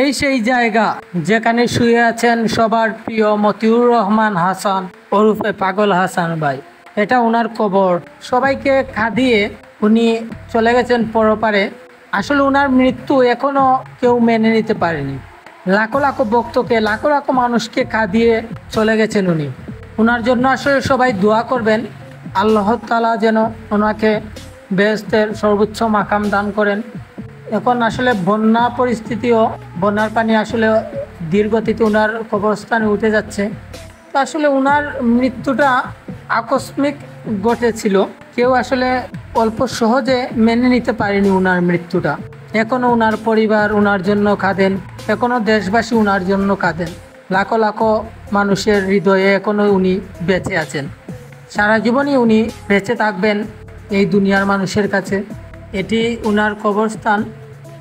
এই সেই জায়গা যেখানে শুয়ে আছেন সবার প্রিয় মতিউর রহমান হাসান ওরফে পাগল হাসান ভাই। এটা ওনার কবর। সবাইকে কাঁদিয়ে উনি চলে গেছেন পরপারে। আসলে ওনার মৃত্যু এখনো কেউ মেনে নিতে পারেনি। লাখো লাখো ভক্তকে, লাখো লাখো মানুষকে কাঁদিয়ে চলে গেছেন উনি। ওনার জন্য আসলে সবাই দোয়া করবেন, আল্লাহ তাআলা যেন ওনাকে বেহেশতের সর্বোচ্চ মাকাম দান করেন। এখন আসলে বন্যা পরিস্থিতিও, বন্যার পানি আসলে ধীরগতিতে ওনার কবরস্থানে উঠে যাচ্ছে। তো আসলে ওনার মৃত্যুটা আকস্মিক ঘটেছিল। কেউ আসলে অল্প সহজে মেনে নিতে পারেনি ওনার মৃত্যুটা। এখনও ওনার পরিবার ওনার জন্য কাঁদেন, এখনও দেশবাসী ওনার জন্য কাঁদেন। লাখো লাখো মানুষের হৃদয়ে এখনও উনি বেঁচে আছেন। সারা জীবনই উনি বেঁচে থাকবেন এই দুনিয়ার মানুষের কাছে। এটি ওনার কবরস্থান।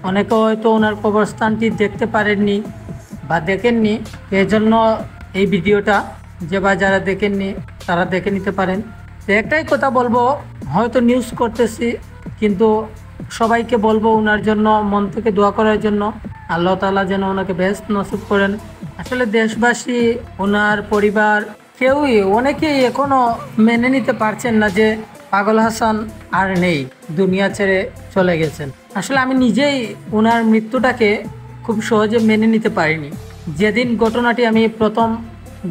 অনেকে হয়তো ওনার কবরস্থানটি দেখতে পারেননি বা দেখেননি, এজন্য এই ভিডিওটা যারা দেখেননি তারা দেখে নিতে পারেন। তো একটাই কথা বলবো, হয়তো নিউজ করতেছি, কিন্তু সবাইকে বলবো ওনার জন্য মন থেকে দোয়া করার জন্য, আল্লাহ তাআলা যেন ওনাকে বেহেশত নসিব করেন। আসলে দেশবাসী, ওনার পরিবার, অনেকেই এখনও মেনে নিতে পারছেন না যে পাগল হাসান আর নেই, দুনিয়া ছেড়ে চলে গেছেন। আসলে আমি নিজেই ওনার মৃত্যুটাকে খুব সহজে মেনে নিতে পারিনি। যেদিন ঘটনাটি আমি প্রথম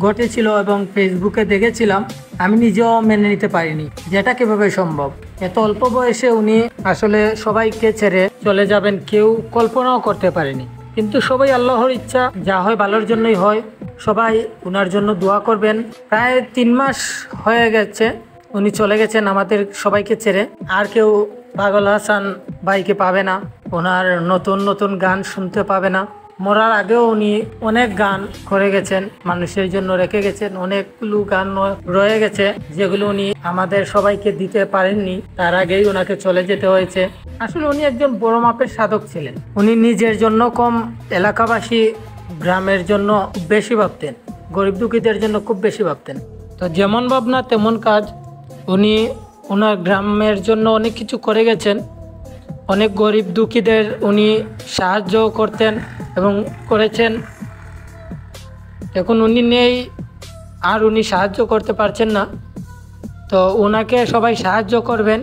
ঘটেছিল এবং ফেসবুকে দেখেছিলাম, আমি নিজেও মেনে নিতে পারিনি যেটা কিভাবে সম্ভব। এত অল্প বয়সে উনি আসলে সবাইকে ছেড়ে চলে যাবেন কেউ কল্পনাও করতে পারেনি। কিন্তু সবাই আল্লাহর ইচ্ছা, যা হয় ভালোর জন্যই হয়। সবাই ওনার জন্য দোয়া করবেন। প্রায় 3 মাস হয়ে গেছে উনি চলে গেছেন আমাদের সবাইকে ছেড়ে। আর কেউ পাগল হাসান ভাইকে পাবে না, ওনার নতুন নতুন গান শুনতে পাবে না। মরার আগেও উনি অনেক গান করে গেছেন, মানুষের জন্য রেখে গেছেন। অনেকগুলো গান রয়ে গেছে যেগুলো উনি আমাদের সবাইকে দিতে পারেননি, তার আগেই ওনাকে চলে যেতে হয়েছে। আসলে উনি একজন বড় মাপের সাধক ছিলেন। উনি নিজের জন্য কম, এলাকাবাসী গ্রামের জন্য বেশি ভাবতেন, গরিব দুঃখীদের জন্য খুব বেশি ভাবতেন। তো যেমন ভাবনা তেমন কাজ। উনি ওনার গ্রামের জন্য অনেক কিছু করে গেছেন। অনেক গরিব দুঃখীদের উনি সাহায্য করতেন এবং করেছেন। এখন উনি নেই, আর উনি সাহায্য করতে পারছেন না। তো ওনাকে সবাই সাহায্য করবেন,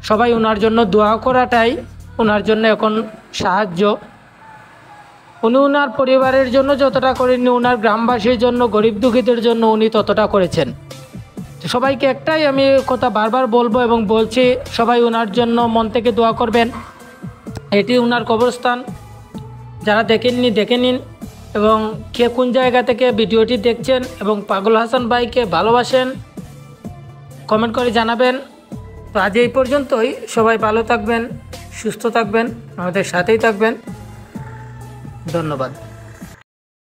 সবাই ওনার জন্য দোয়া করাটাই ওনার জন্য এখন সাহায্য। উনি ওনার পরিবারের জন্য যতটা করেননি, ওনার গ্রামবাসীর জন্য, গরিব দুঃখীদের জন্য উনি ততটা করেছেন। সবাইকে একটাই আমি কথা বারবার বলবো এবং বলছি, সবাই ওনার জন্য মন থেকে দোয়া করবেন। এটি ওনার কবরস্থান। যারা দেখেননি দেখে নিন, এবং কে কোন জায়গা থেকে ভিডিওটি দেখছেন এবং পাগল হাসান ভাইকে ভালোবাসেন কমেন্ট করে জানাবেন। তো আজ এই পর্যন্তই। সবাই ভালো থাকবেন, সুস্থ থাকবেন, আমাদের সাথেই থাকবেন। ধন্যবাদ।